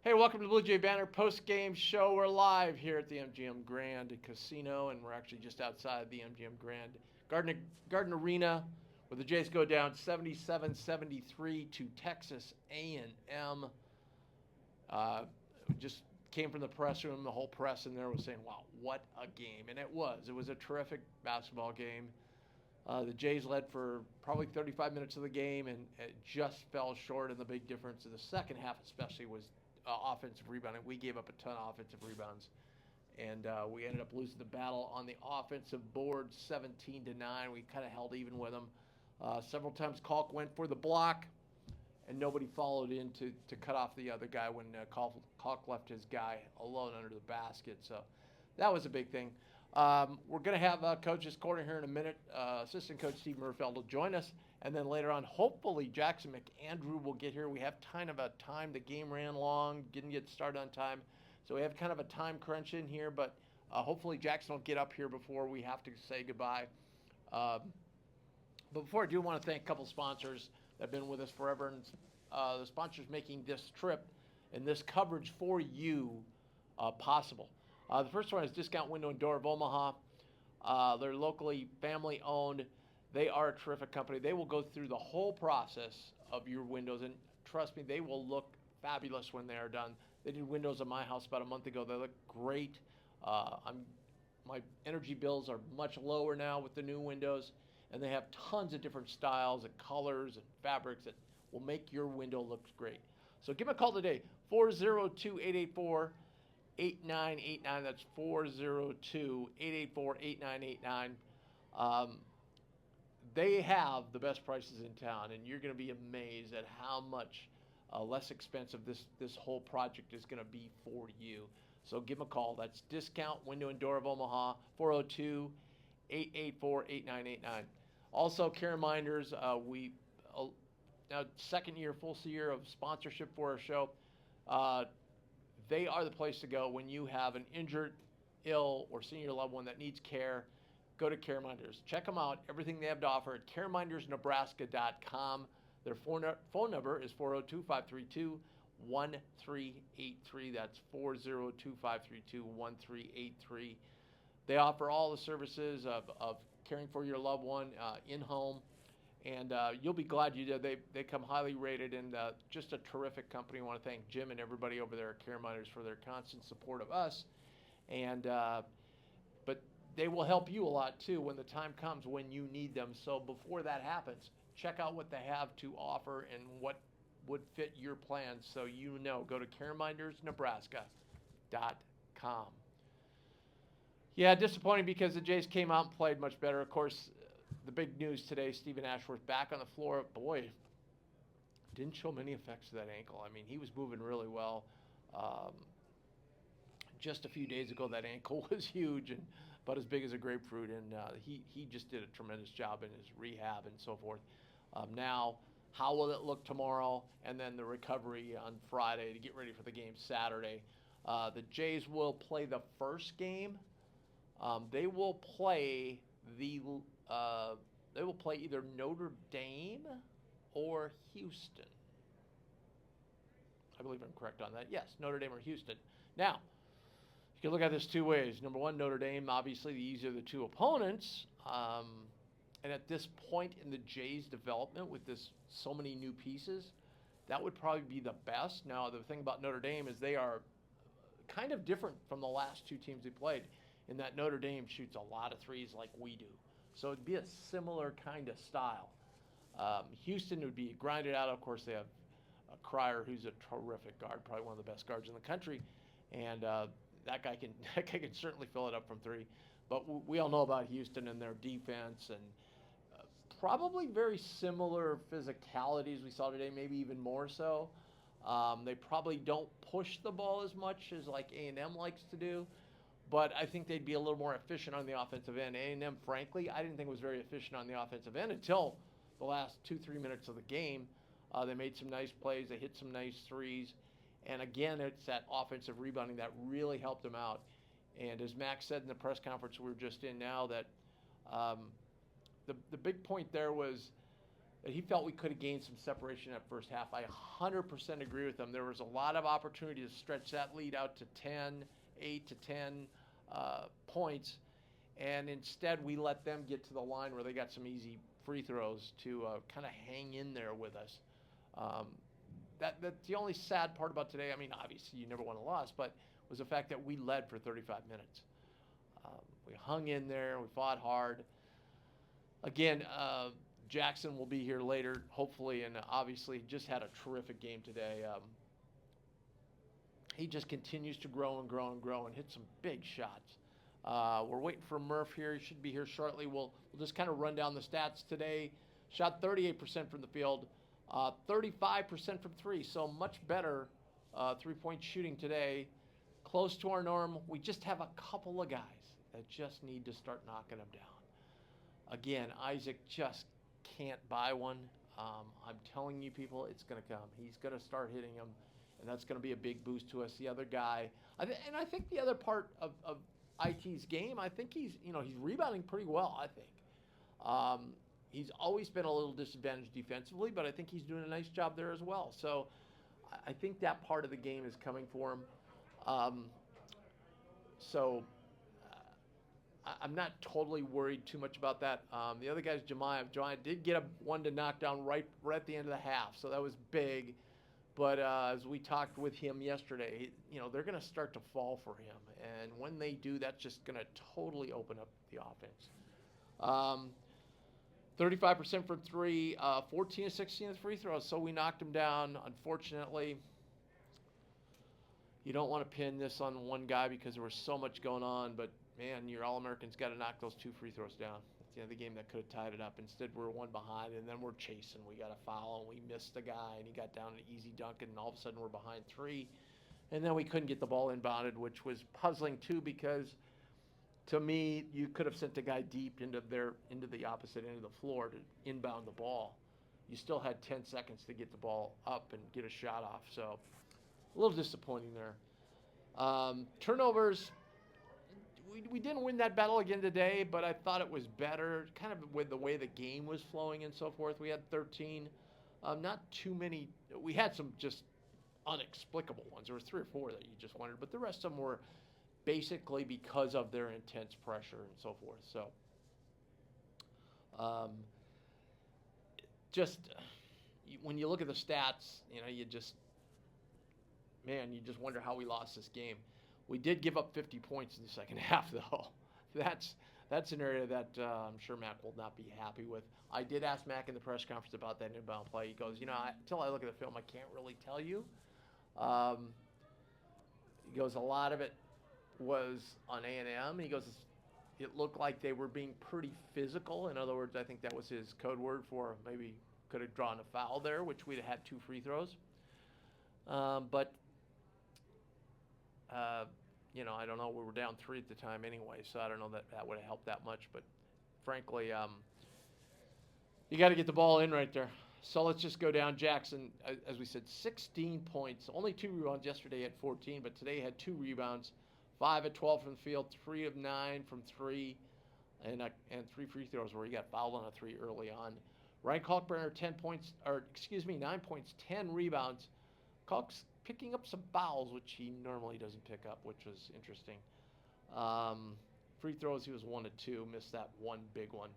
Hey, welcome to the Bluejay Banter post-game show. We're live here at the MGM Grand Casino, and we're actually just outside the MGM Grand Garden Arena, where the Jays go down 77-73 to Texas A&M. Just came from the press room. The whole press in there was saying, "Wow, what a game!" And it was. It was a terrific basketball game. The Jays led for probably 35 minutes of the game, and it just fell short. And the big difference in the second half, especially, was offensive rebounding. We gave up a ton of offensive rebounds, and we ended up losing the battle on the offensive board, 17-9. We kind of held even with them. Several times, Kalk went for the block, and nobody followed in to cut off the other guy when Kalk left his guy alone under the basket. So that was a big thing. We're going to have Coach's Corner here in a minute. Assistant Coach Steve Merfield will join us. And then later on, hopefully, Jackson McAndrew will get here. We have kind of a time. The game ran long, didn't get started on time. So we have kind of a time crunch in here. But hopefully, Jackson will get up here before we have to say goodbye. But before I do, I want to thank a couple sponsors that have been with us forever. And the sponsors making this trip and this coverage for you possible. The first one is Discount Window and Door of Omaha. They're locally family-owned. They are a terrific company. They will go through the whole process of your windows, and trust me, they will look fabulous when they are done. They did windows on my house about a month ago. They look great. My energy bills are much lower now with the new windows, and they have tons of different styles and colors and fabrics that will make your window look great. So give them a call today, 402-884-8989. That's 402-884-8989. They have the best prices in town, and you're going to be amazed at how much less expensive this whole project is going to be for you. So give them a call. That's Discount Window and Door of Omaha, 402-884-8989. Also, Care Minders, now second year, full year of sponsorship for our show. They are the place to go when you have an injured, ill, or senior loved one that needs care. Go to CareMinders. Check them out. Everything they have to offer at caremindersnebraska.com. Their phone number is 402-532-1383. That's 402-532-1383. They offer all the services of caring for your loved one in-home. And you'll be glad you did. They come highly rated, and just a terrific company. I want to thank Jim and everybody over there at CareMinders for their constant support of us. And but they will help you a lot too when the time comes when you need them. So before that happens, check out what they have to offer and what would fit your plans. So you know, go to caremindersnebraska.com. Yeah, disappointing because the Jays came out and played much better. Of course, the big news today, Stephen Ashworth back on the floor. Boy, didn't show many effects to that ankle. I mean, he was moving really well. Just a few days ago, that ankle was huge and about as big as a grapefruit, and he just did a tremendous job in his rehab and so forth. Now, how will it look tomorrow, and then the recovery on Friday to get ready for the game Saturday? The Jays will play the first game. They will play either Notre Dame or Houston. I believe I'm correct on that. Yes, Notre Dame or Houston. Now, you can look at this two ways. Number one, Notre Dame, obviously the easier of the two opponents. And at this point in the Jays' development with so many new pieces, that would probably be the best. Now, the thing about Notre Dame is they are kind of different from the last two teams they played in that Notre Dame shoots a lot of threes like we do. So it'd be a similar kind of style. Houston would be grinded out. Of course, they have Cryer, who's a terrific guard, probably one of the best guards in the country. And that guy can certainly fill it up from three. But we all know about Houston and their defense, and probably very similar physicalities we saw today, maybe even more so. They probably don't push the ball as much as like A&M likes to do, but I think they'd be a little more efficient on the offensive end. A&M, frankly, I didn't think was very efficient on the offensive end until the last 2-3 minutes of the game. They made some nice plays. They hit some nice threes. And again, it's that offensive rebounding that really helped them out. And as Max said in the press conference we were just in now, that the big point there was that he felt we could have gained some separation in that first half. I 100% agree with him. There was a lot of opportunity to stretch that lead out to 10, 8 to 10 points, and instead we let them get to the line where they got some easy free throws to kind of hang in there with us. That's the only sad part about today. I mean, obviously you never want to lose, but was the fact that we led for 35 minutes. We hung in there. We fought hard. Again, Jackson will be here later, hopefully, and obviously just had a terrific game today. He just continues to grow and grow and grow and hit some big shots. We're waiting for Murph here. He should be here shortly. We'll just kind of run down the stats today. Shot 38% from the field, 35% from three, so much better three-point shooting today. Close to our norm. We just have a couple of guys that just need to start knocking them down. Again, Isaac just can't buy one. I'm telling you, people, it's going to come. He's going to start hitting them, and that's going to be a big boost to us. The other guy, and I think the other part of IT's game, I think he's rebounding pretty well, I think. He's always been a little disadvantaged defensively, but I think he's doing a nice job there as well. So I think that part of the game is coming for him. I'm not totally worried too much about that. The other guy's Jemiah. Jemiah did get one to knock down right at the end of the half, so that was big. But as we talked with him yesterday, they're going to start to fall for him. And when they do, that's just going to totally open up the offense. 35% from three, 14 to 16 with free throws, so we knocked him down, unfortunately. You don't want to pin this on one guy because there was so much going on, but, man, your All-American's got to knock those 2 free throws down. At the end of the game, that could have tied it up. Instead, we're one behind, and then we're chasing. We got a foul, and we missed the guy, and he got down an easy dunk, and all of a sudden we're behind 3. And then we couldn't get the ball inbounded, which was puzzling, too, because to me, you could have sent the guy deep into the opposite end of the floor to inbound the ball. You still had 10 seconds to get the ball up and get a shot off, so a little disappointing there. Turnovers, we didn't win that battle again today, but I thought it was better, kind of with the way the game was flowing and so forth. We had 13, not too many. We had some just inexplicable ones. There were 3 or 4 that you just wondered, but the rest of them were basically because of their intense pressure and so forth. So, when you look at the stats, you just wonder how we lost this game. We did give up 50 points in the second half, though. That's an area that I'm sure Mac will not be happy with. I did ask Mac in the press conference about that inbound play. He goes, until I look at the film, I can't really tell you. He goes, a lot of it was on A&M. He goes, it looked like they were being pretty physical. In other words, I think that was his code word for maybe could have drawn a foul there, which we'd have had 2 free throws. But I don't know. We were down 3 at the time anyway, so I don't know that would have helped that much. But frankly, you got to get the ball in right there. So let's just go down. Jackson, as we said, 16 points. Only 2 rebounds yesterday at 14, but today had 2 rebounds. 5 of 12 from the field, 3 of 9 from 3, and 3 free throws where he got fouled on a 3 early on. Ryan Kalkbrenner, 9 points, 10 rebounds. Kalk's picking up some fouls, which he normally doesn't pick up, which was interesting. Free throws, he was 1 of 2, missed that one big one.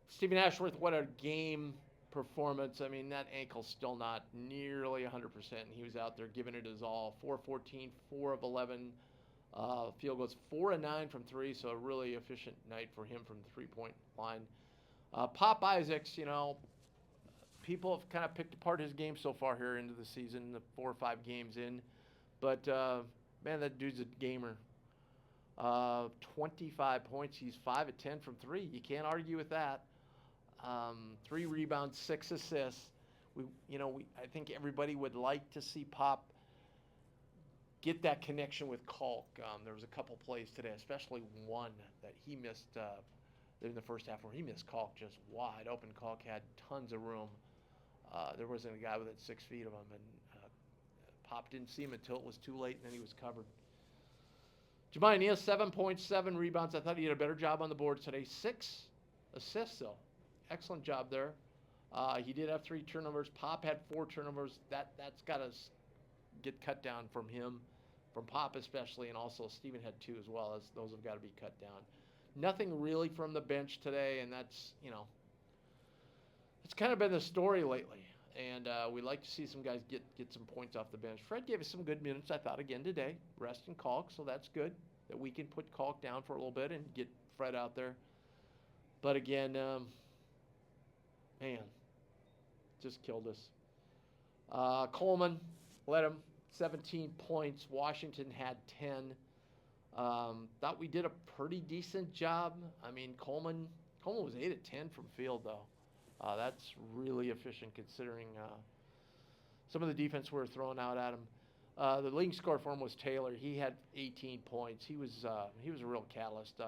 Stephen Ashworth, what a game performance. I mean, that ankle's still not nearly 100%, and he was out there giving it his all. 4-14, 4 of 11 field goals, 4 of 9 from 3, so a really efficient night for him from the three-point line. Pop Isaacs, people have kind of picked apart his game so far here into the season, the 4 or 5 games in, but man, that dude's a gamer. 25 points, he's 5 of 10 from 3. You can't argue with that. 3 rebounds, 6 assists. I think everybody would like to see Pop get that connection with Kalk. There was a couple plays today, especially one that he missed in the first half where he missed Kalk just wide open. Kalk had tons of room. There wasn't a guy within 6 feet of him, and Pop didn't see him until it was too late, and then he was covered. Jemiah Neal, 7 points, 7 rebounds. I thought he did a better job on the board today. 6 assists, though. excellent job there. He did have 3 turnovers. Pop had 4 turnovers. That's got to get cut down from him, from Pop especially, and also Steven had 2 as well. As those have got to be cut down. Nothing really from the bench today, and that's, it's kind of been the story lately. And we like to see some guys get some points off the bench. Fred gave us some good minutes, I thought, again today. Resting Kalk, so that's good that we can put Kalk down for a little bit and get Fred out there. But again, man, just killed us. Coleman led him 17 points. Washington had 10. Thought we did a pretty decent job. I mean, Coleman was 8 of 10 from field, though. That's really efficient considering some of the defense we were throwing out at him. The leading scorer for him was Taylor. He had 18 points. He was a real catalyst.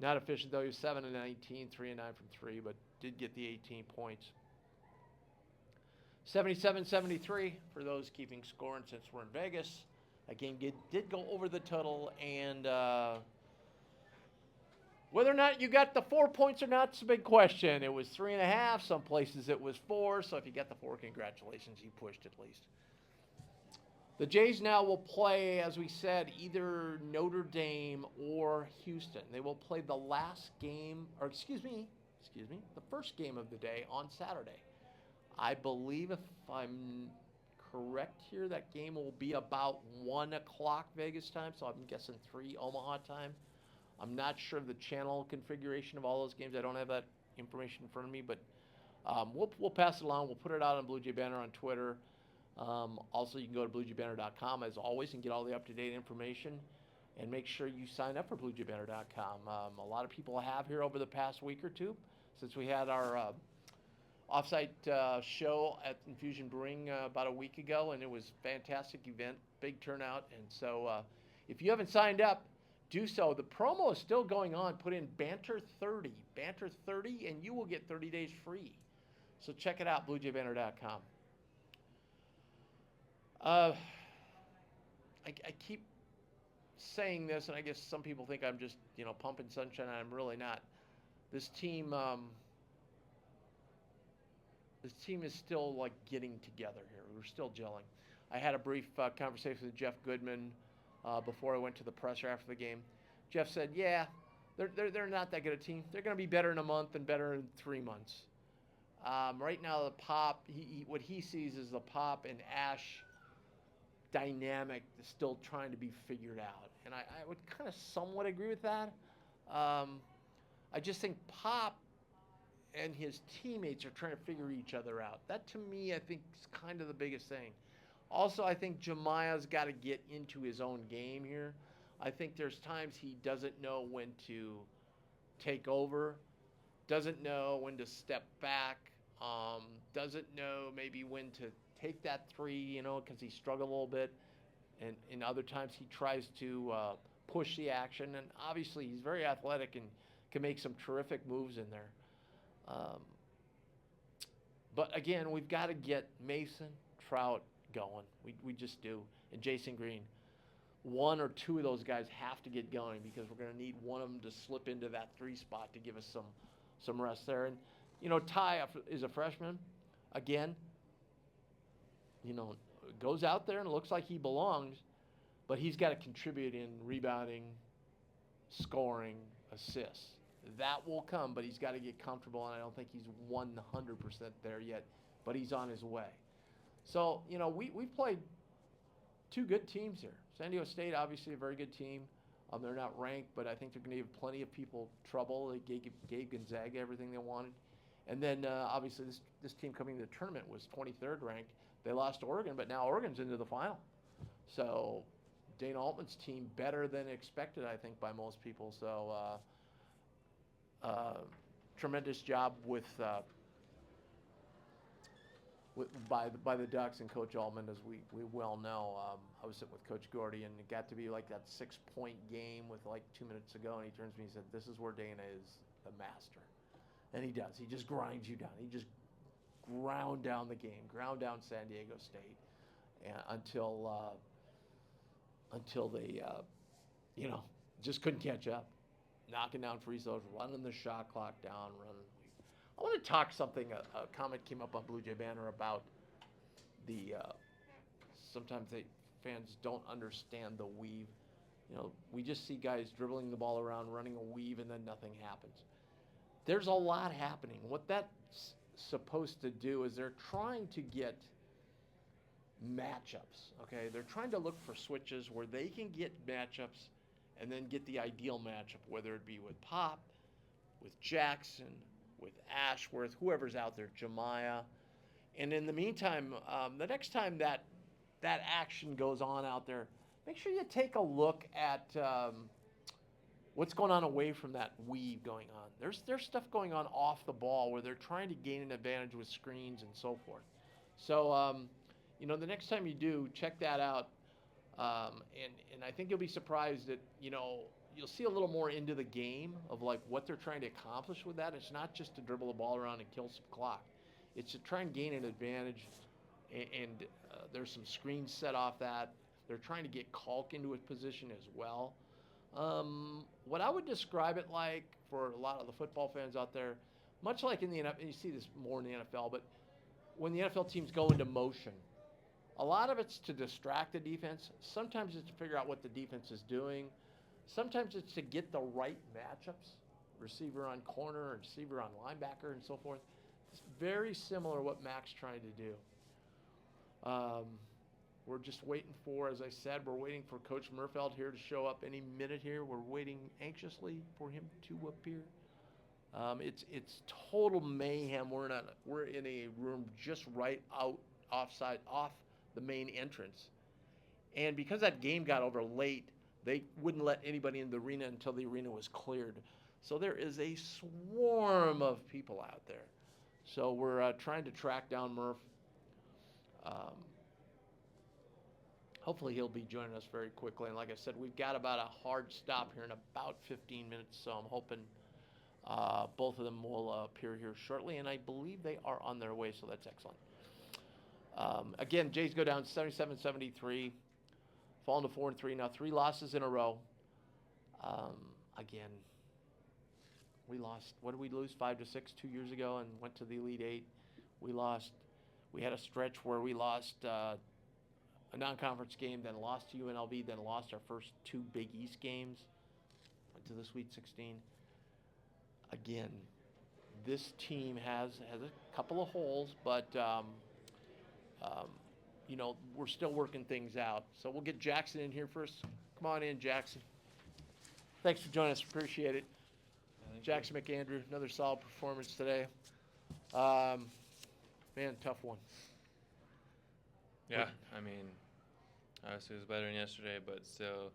Not efficient, though. He was 7 of 19, 3 of 9 from 3, but did get the 18 points. 77-73 for those keeping score, and since we're in Vegas, that game did go over the total, and whether or not you got the 4 points or not is a big question. It was 3.5. Some places it was 4. So if you got the 4, congratulations, you pushed at least. The Jays now will play, as we said, either Notre Dame or Houston. They will play the last game, or excuse me, the first game of the day on Saturday. I believe, if I'm correct here, that game will be about 1 o'clock Vegas time. So I'm guessing 3 Omaha time. I'm not sure of the channel configuration of all those games. I don't have that information in front of me, but we'll pass it along. We'll put it out on Bluejay Banter on Twitter. Also, you can go to bluejaybanter.com as always and get all the up-to-date information. And make sure you sign up for bluejaybanter.com. A lot of people have here over the past week or two since we had our offsite show at Infusion Brewing about a week ago, and it was a fantastic event, big turnout. And so if you haven't signed up, do so. The promo is still going on. Put in Banter30, Banter30, and you will get 30 days free. So check it out, BlueJayBanter.com. I keep saying this, and I guess some people think I'm just, pumping sunshine, and I'm really not. This team is still, getting together here. We're still gelling. I had a brief conversation with Jeff Goodman before I went to the presser after the game. Jeff said, yeah, they're not that good a team. They're going to be better in a month and better in 3 months. Right now, the Pop, what he sees is the Pop and Ash dynamic is still trying to be figured out. And I would kind of somewhat agree with that. I just think Pop and his teammates are trying to figure each other out. That, to me, I think is kind of the biggest thing. Also, I think Jemiah's got to get into his own game here. I think there's times he doesn't know when to take over, doesn't know when to step back, doesn't know maybe when to take that 3, because he struggled a little bit. And other times he tries to push the action. And obviously he's very athletic and can make some terrific moves in there. But again, we've got to get Mason, Trout going. We just do. And Jason Green. 1 or 2 of those guys have to get going because we're going to need one of them to slip into that 3 spot to give us some rest there. And, Ty is a freshman. Again, goes out there and looks like he belongs, but he's got to contribute in rebounding, scoring, assists. That will come, but he's got to get comfortable, and I don't think he's 100% there yet, but he's on his way. So, we've played 2 good teams here. San Diego State, obviously a very good team. They're not ranked, but I think they're going to give plenty of people trouble. They gave Gonzaga everything they wanted. And then, obviously, this team coming to the tournament was 23rd ranked. They lost to Oregon, but now Oregon's into the final. So Dana Altman's team better than expected, I think, by most people. So tremendous job by the Ducks and Coach Altman, as we well know. I was sitting with Coach Gordy, and it got to be like that 6-point game with 2 minutes to go, and he turns to me and said, "This is where Dana is the master." And he does. He just grinds you down. He just ground down the game, ground down San Diego State until they, just couldn't catch up. Knocking down free throws, running the shot clock down, I want to talk something. A comment came up on Bluejay Banter about the sometimes fans don't understand the weave. We just see guys dribbling the ball around, running a weave, and then nothing happens. There's a lot happening. What that's supposed to do is they're trying to get matchups. Okay, they're trying to look for switches where they can get matchups, and then get the ideal matchup, whether it be with Pop, with Jackson, with Ashworth, whoever's out there, Jemiah. And in the meantime, the next time that action goes on out there, make sure you take a look at what's going on away from that weave going on. There's stuff going on off the ball where they're trying to gain an advantage with screens and so forth. So, the next time you do, check that out. And I think you'll be surprised that, you'll see a little more into the game of like what they're trying to accomplish with that. It's not just to dribble the ball around and kill some clock. It's to try and gain an advantage. And there's some screens set off that. They're trying to get Kalk into a position as well. What I would describe it like for a lot of the football fans out there, much like in the NFL, you see this more in the NFL, but when the NFL teams go into motion, a lot of it's to distract the defense. Sometimes it's to figure out what the defense is doing. Sometimes it's to get the right matchups, receiver on corner, receiver on linebacker, and so forth. It's very similar to what Mac's trying to do. We're just waiting for, as I said, we're waiting for Coach Merfield here to show up any minute here. We're waiting anxiously for him to appear. It's total mayhem. We're in a room just right off the main entrance. And because that game got over late, they wouldn't let anybody in the arena until the arena was cleared. So there is a swarm of people out there. So we're trying to track down Murph. Hopefully he'll be joining us very quickly. And like I said, we've got about a hard stop here in about 15 minutes. So I'm hoping both of them will appear here shortly. And I believe they are on their way, so that's excellent. Again, Jays go down 77-73, falling to 4-3 now. 3 losses in a row. Again, we lost. What did we lose? 5-6 2 years ago, and went to the Elite Eight. We had a stretch where we lost a non-conference game, then lost to UNLV, then lost our first 2 Big East games. Went to the Sweet 16. Again, this team has a couple of holes, but we're still working things out. So we'll get Jackson in here first. Come on in, Jackson. Thanks for joining us. Appreciate it. Jackson McAndrew, another solid performance today. Man, tough one. Yeah, I mean, obviously it was better than yesterday, but still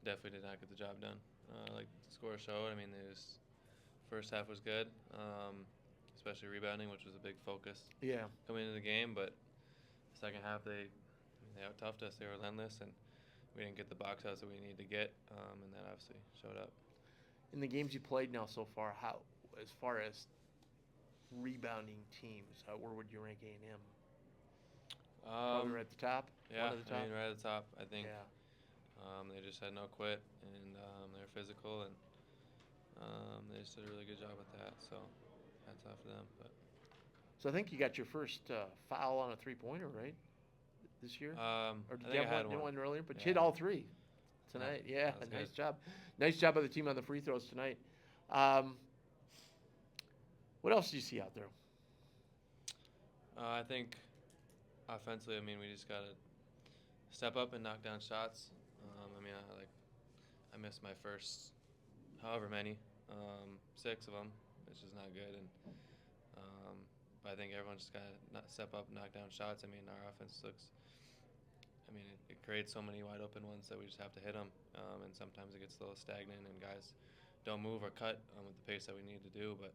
definitely did not get the job done. Like the score showed, I mean, first half was good, especially rebounding, which was a big focus coming into the game, but second half they out-toughed us. They were relentless, and we didn't get the box outs that we needed to get, and that obviously showed up. In the games you played now so far, how, as far as rebounding teams, where would you rank A&M? Probably right at the top? Yeah, One at the top? I mean, right at the top, I think. Yeah. They just had no quit, and they were physical, and they just did a really good job with that, so hats off to them. So I think you got your first foul on a three-pointer, right, this year? Or did you have one earlier? But you hit all 3 tonight. Yeah, nice job. Nice job by the team on the free throws tonight. What else do you see out there? I think offensively, I mean, we just got to step up and knock down shots. I mean, I missed my first however many, 6 of them, which is not good. And but I think everyone just got to step up and knock down shots. I mean, our offense it creates so many wide open ones that we just have to hit them. And sometimes it gets a little stagnant and guys don't move or cut with the pace that we need to do. But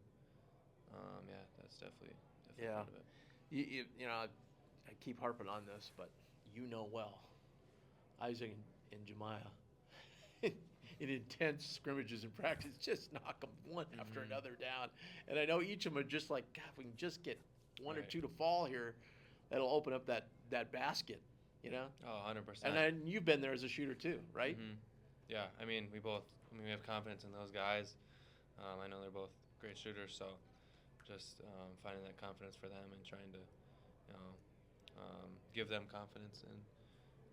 that's definitely part of it. I keep harping on this, but well, Isaac and Jemiah, in intense scrimmages in practice, just knock them one after another down. And I know each of them are just like, God, if we can just get one or two to fall here, that'll open up that basket, Oh, 100%. And then you've been there as a shooter too, right? Mm-hmm. Yeah, I mean, we have confidence in those guys. I know they're both great shooters, so just finding that confidence for them and trying to, give them confidence and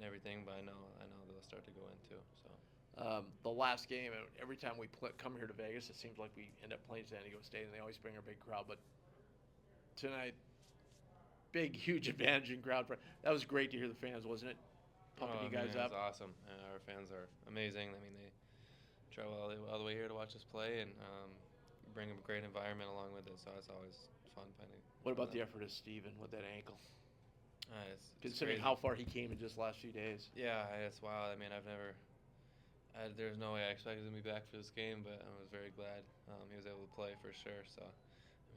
everything. But I know they'll start to go in too. So. The last game, every time we come here to Vegas, it seems like we end up playing San Diego State, and they always bring a big crowd. But tonight, big, huge advantage in crowd. That was great to hear the fans, wasn't it? Pumping you guys up. It was awesome. Our fans are amazing. I mean, they travel all the way here to watch us play and bring a great environment along with it. So it's always fun finding. What about the effort of Steven with that ankle? It's Considering crazy. how far he came in just the last few days. Yeah, it's wild. I mean, there's no way I expected him to be back for this game, but I was very glad he was able to play for sure. So,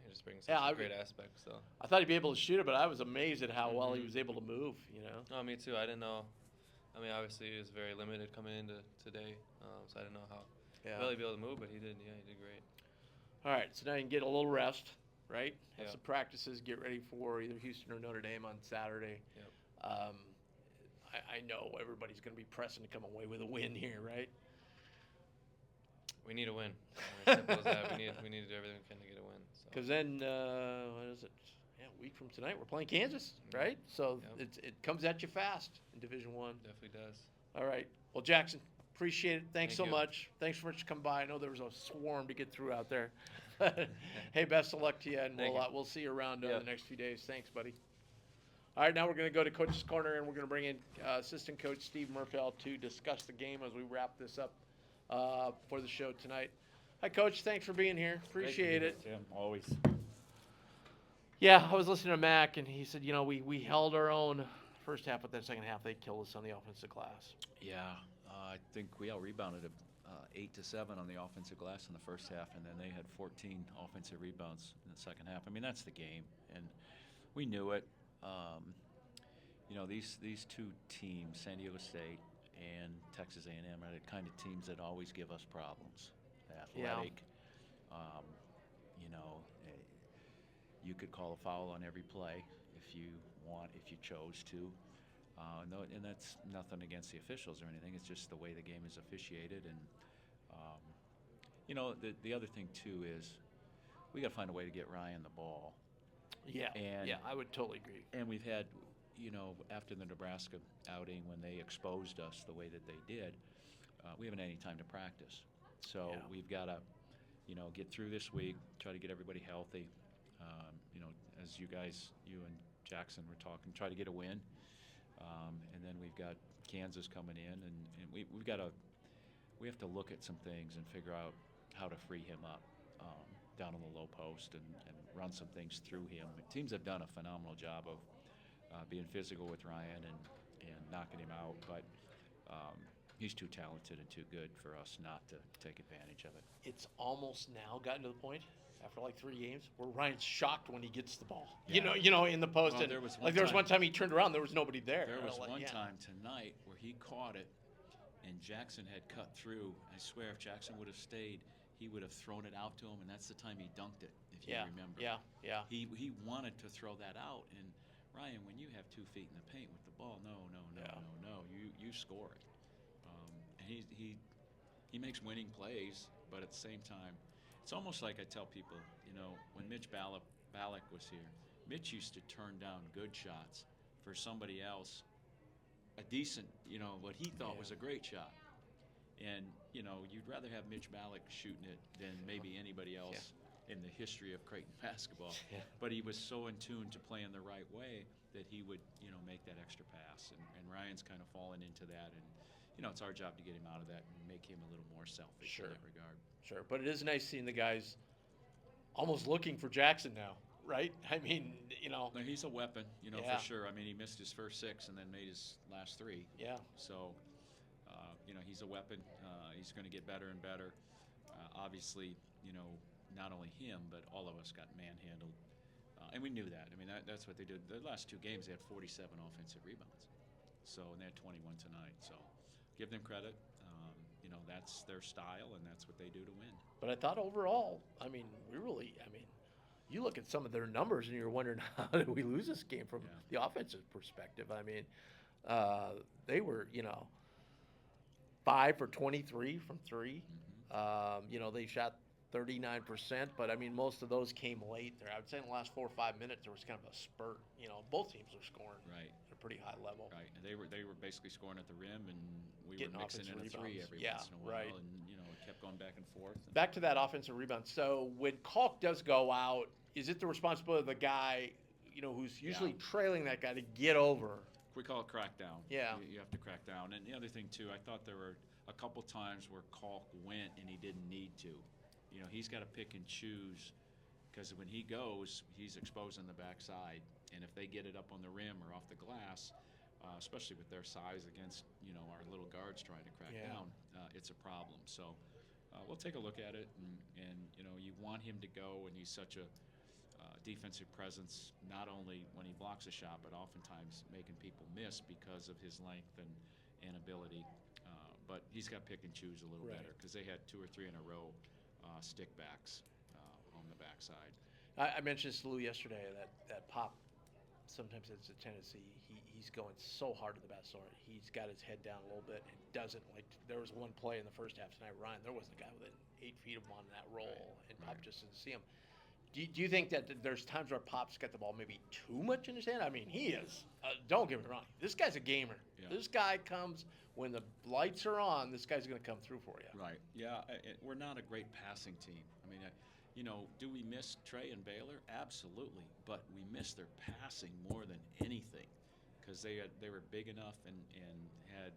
he just brings such a great aspect. So I thought he'd be able to shoot it, but I was amazed at how well he was able to move. Oh, me too. I didn't know. I mean, obviously he was very limited coming into today, so I didn't know how well he'd be able to move, but he did. Yeah, he did great. All right, so now you can get a little rest, right? Have Yeah. some practices, get ready for either Houston or Notre Dame on Saturday. Yep. I know everybody's going to be pressing to come away with a win here, right? We need a win. Simple as that. We need to do everything we can to get a win. Because then, what is it? Yeah, a week from tonight, we're playing Kansas, right? So it comes at you fast in Division I. Definitely does. All right. Well, Jackson, appreciate it. Thanks Thank so you. much. Thanks so much for coming by. I know there was a swarm to get through out there. Hey, best of luck to you, and we'll see you around the next few days. Thanks, buddy. All right, now we're going to go to Coach's Corner, and we're going to bring in Assistant Coach Steve Merfield to discuss the game as we wrap this up for the show tonight. Hi, Coach. Thanks for being here. Appreciate it. Tim, always. Yeah, I was listening to Mac, and he said, we held our own first half, but then second half they killed us on the offensive glass. Yeah, I think we out-rebounded 8-7 on the offensive glass in the first half, and then they had 14 offensive rebounds in the second half. I mean, that's the game, and we knew it. These two teams, San Diego State and Texas A&M, are the kind of teams that always give us problems. Athletic. You could call a foul on every play if you chose to. And that's nothing against the officials or anything. It's just the way the game is officiated. And, the other thing, too, is we got to find a way to get Ryan the ball. Yeah, And I would totally agree. And we've had, after the Nebraska outing, when they exposed us the way that they did, we haven't had any time to practice. So we've got to, get through this week, try to get everybody healthy. As you and Jackson were talking, try to get a win. And then we've got Kansas coming in, and we have to look at some things and figure out how to free him up down on the low post and run some things through him. Teams have done a phenomenal job of being physical with Ryan and knocking him out, but he's too talented and too good for us not to take advantage of it. It's almost now gotten to the point after like 3 games where Ryan's shocked when he gets the ball. Yeah. In the post. Well, And there was one time he turned around, there was nobody there. There was one time tonight where he caught it, and Jackson had cut through. I swear, if Jackson would have stayed, he would have thrown it out to him, and that's the time he dunked it, if you remember. Yeah. He wanted to throw that out, and Ryan, when you have 2 feet in the paint with the ball, no, you score it. And he makes winning plays, but at the same time, it's almost like I tell people, when Mitch Ballack was here, Mitch used to turn down good shots for somebody else, a decent, what he thought was a great shot. And, you'd rather have Mitch Ballack shooting it than maybe anybody else in the history of Creighton basketball. Yeah. But he was so in tune to playing the right way that he would, make that extra pass. And Ryan's kind of fallen into that. And, it's our job to get him out of that and make him a little more selfish in that regard. Sure, but it is nice seeing the guys almost looking for Jackson now, right? I mean, No, he's a weapon, Yeah. for sure. I mean, he missed his first 6 and then made his last 3. Yeah. So, he's a weapon. He's going to get better and better. Obviously, not only him, but all of us got manhandled. And we knew that. I mean, that's what they did. The last 2 games, they had 47 offensive rebounds. So, and they had 21 tonight. So, give them credit. That's their style, and that's what they do to win. But I thought overall, you look at some of their numbers and you're wondering how did we lose this game from the offensive perspective. I mean, they were, 5 for 23 from 3. Mm-hmm. They shot 39%, but I mean, most of those came late there. I would say in the last 4 or 5 minutes, there was kind of a spurt. Both teams were scoring Right. at a pretty high level. Right, and they were basically scoring at the rim, and we Getting were mixing in a offensive three rebounds. every Yeah, once in a while, right. and it kept going back and forth. Back to that offensive rebound. So when Kalk does go out, is it the responsibility of the guy, who's usually trailing that guy to get over? We call it crackdown. Yeah. You have to crack down. And the other thing, too, I thought there were a couple times where Kalk went and he didn't need to. He's got to pick and choose, because when he goes, he's exposing the backside. And if they get it up on the rim or off the glass, especially with their size against, our little guards trying to crack down, it's a problem. So we'll take a look at it. And you want him to go, and he's such a defensive presence, not only when he blocks a shot, but oftentimes making people miss because of his length and ability. But he's got to pick and choose a little better, because they had 2 or 3 in a row stick backs on the backside. I mentioned this to Lou yesterday, that Pop sometimes has a tendency, he's going so hard to the basket. He's got his head down a little bit and doesn't there was one play in the first half tonight, Ryan, there was a guy within 8 feet of him on that roll, and Pop just didn't see him. Do you think that there's times where Pop's got the ball maybe too much in his hand? I mean, he is. Don't get me wrong. This guy's a gamer. Yeah. This guy comes when the lights are on. This guy's going to come through for you. Right. Yeah. We're not a great passing team. I mean, do we miss Trey and Baylor? Absolutely. But we miss their passing more than anything, because they were big enough and had